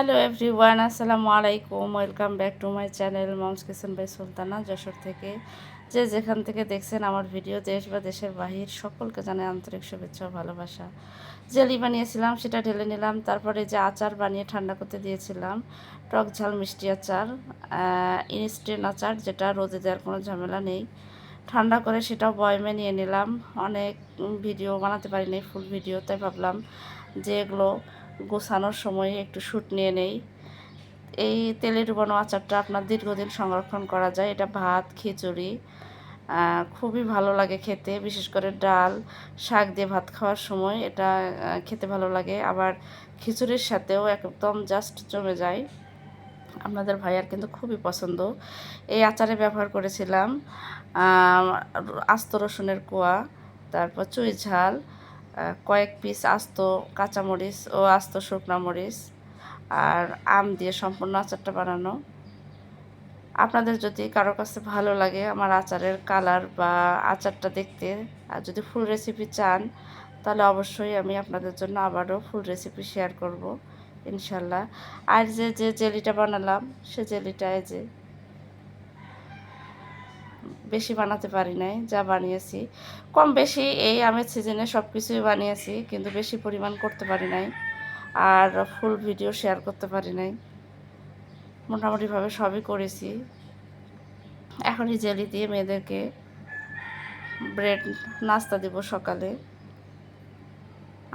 Hello everyone, আসসালামু আলাইকুম। Welcome back to my channel mom's kitchen by Sultana Jessore থেকে। যে যেখান থেকে দেখছেন আমার ভিডিও, দেশ বা দেশের বাহির, সকলকে জানাই আন্তরিক শুভেচ্ছা ও ভালোবাসা। জেলি বানিয়েছিলাম, সেটা ঢেলে নিলাম। তারপরে যে আচার বানিয়ে ঠান্ডা করতে দিয়েছিলাম, টক ঝাল মিষ্টি আচার, ইনস্ট্যান্ট আচার, যেটা রোদে দেওয়ার কোনো ঝামেলা নেই। ঠান্ডা করে সেটাও বয়মে নিয়ে নিলাম। অনেক ভিডিও বানাতে পারিনি, ফুল ভিডিও, তাই ভাবলাম যে এগুলো গোছানোর সময় একটু শ্যুট নিয়ে নেই। এই তেলে ডুবানো আচারটা আপনার দীর্ঘদিন সংরক্ষণ করা যায়। এটা ভাত, খিচুড়ি খুবই ভালো লাগে খেতে, বিশেষ করে ডাল, শাক দিয়ে ভাত খাওয়ার সময় এটা খেতে ভালো লাগে। আবার খিচুড়ির সাথেও একদম জাস্ট জমে যায়। আপনাদের ভাইয়ার কিন্তু খুবই পছন্দ। এই আচারে ব্যবহার করেছিলাম আস্ত রসুনের কোয়া, তারপর চুই ঝাল, কয়েক পিস আস্ত কাঁচামরিচ ও আস্ত শুকনো মরিচ, আর আম দিয়ে সম্পূর্ণ আচারটা বানানো। আপনাদের যদি কারো কাছে ভালো লাগে আমার আচারের কালার বা আচারটা দেখতে, আর যদি ফুল রেসিপি চান, তাহলে অবশ্যই আমি আপনাদের জন্য আবারও ফুল রেসিপি শেয়ার করব ইনশাল্লাহ। আর যে জেলিটা বানালাম, সে জেলিটায় যে বেশি বানাতে পারি নাই, যা বানিয়েছি কম বেশি এই আমের সিজনে সব কিছুই বানিয়েছি, কিন্তু বেশি পরিমাণ করতে পারি নাই আর ফুল ভিডিও শেয়ার করতে পারি নাই। মোটামুটিভাবে সবই করেছি। এখন এই জেলি দিয়ে মেয়েদেরকে ব্রেড নাস্তা দেব সকালে।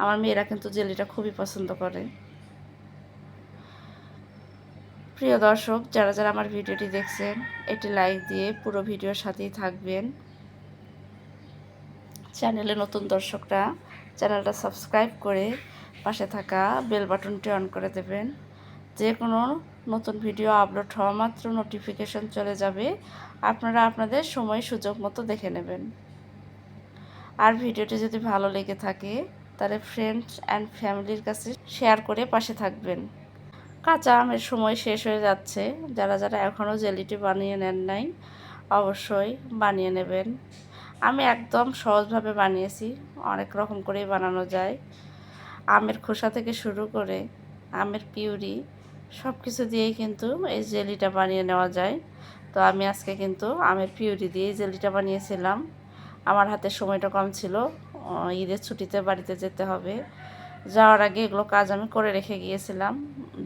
আমার মেয়েরা কিন্তু জেলিটা খুবই পছন্দ করে। প্রিয় দর্শক, যারা যারা আমার ভিডিওটি দেখছেন, একটি লাইক দিয়ে পুরো ভিডিওর সাথেই থাকবেন। চ্যানেলে নতুন দর্শকরা চ্যানেলটা সাবস্ক্রাইব করে পাশে থাকা বেল বাটনটি অন করে দেবেন। যে কোনো নতুন ভিডিও আপলোড হওয়া মাত্র নোটিফিকেশন চলে যাবে, আপনারা আপনাদের সময় সুযোগ মতো দেখে নেবেন। আর ভিডিওটি যদি ভালো লেগে থাকে, তাহলে ফ্রেন্ডস অ্যান্ড ফ্যামিলির কাছে শেয়ার করে পাশে থাকবেন। কাঁচা আমের সময় শেষ হয়ে যাচ্ছে, যারা যারা এখনও জেলিটি বানিয়ে নেন নাই, অবশ্যই বানিয়ে নেবেন। আমি একদম সহজভাবে বানিয়েছি, অনেক রকম করেই বানানো যায়। আমের খোসা থেকে শুরু করে আমের পিউরি সব কিছু দিয়েই কিন্তু এই জেলিটা বানিয়ে নেওয়া যায়। তো আমি আজকে কিন্তু আমের পিউরি দিয়েই জেলিটা বানিয়েছিলাম। আমার হাতে সময়টা কম ছিল, ঈদের ছুটিতে বাড়িতে যেতে হবে। যাওয়ার আগে এগুলো কাজ আমি করে রেখে গিয়েছিলাম।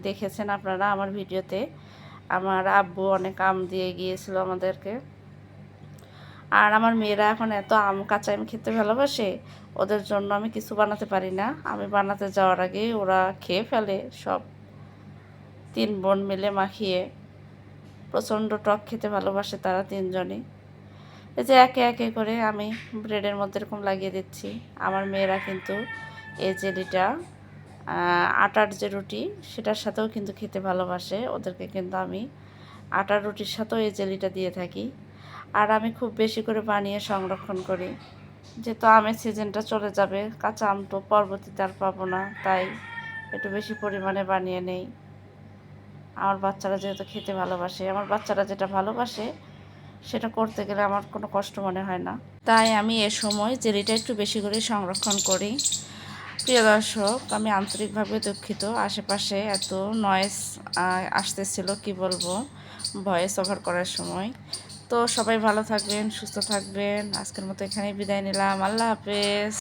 দেখেছেন আপনারা আমার ভিডিওতে, আমার আব্বু অনেক আম দিয়ে গিয়েছিল আমাদেরকে। আর আমার মেয়েরা এখন এত আম, কাঁচা আম খেতে ভালোবাসে, ওদের জন্য আমি কিছু বানাতে পারি না। আমি বানাতে যাওয়ার আগে ওরা খেয়ে ফেলে সব। 3 বোন মিলে মাখিয়ে, প্রচণ্ড টক খেতে ভালোবাসে তারা 3জনই। এই যে একে একে করে আমি ব্রেডের মধ্যে এরকম লাগিয়ে দিচ্ছি। আমার মেয়েরা কিন্তু এই জেলিটা আটার যে রুটি, সেটার সাথেও কিন্তু খেতে ভালোবাসে। ওদেরকে কিন্তু আমি আটার রুটির সাথেও এই জেলিটা দিয়ে থাকি। আর আমি খুব বেশি করে বানিয়ে সংরক্ষণ করি, যেহেতু আমের সিজনটা চলে যাবে, কাঁচা আম তো পরবর্তীতে আর পাবো না, তাই একটু বেশি পরিমাণে বানিয়ে নেই। আমার বাচ্চারা যেহেতু খেতে ভালোবাসে, আমার বাচ্চারা যেটা ভালোবাসে সেটা করতে গেলে আমার কোনো কষ্ট মনে হয় না, তাই আমি এ সময় জেলিটা একটু বেশি করে সংরক্ষণ করি। প্রিয় দর্শক, আমি আন্তরিকভাবে দুঃখিত, আশেপাশে এত নয়েজ আসতেছিল, কি বলবো, ভয়েস ওভার করার সময়। তো সবাই ভালো থাকবেন, সুস্থ থাকবেন। আজকের মতো এখানেই বিদায় নিলাম। আল্লাহ হাফেজ।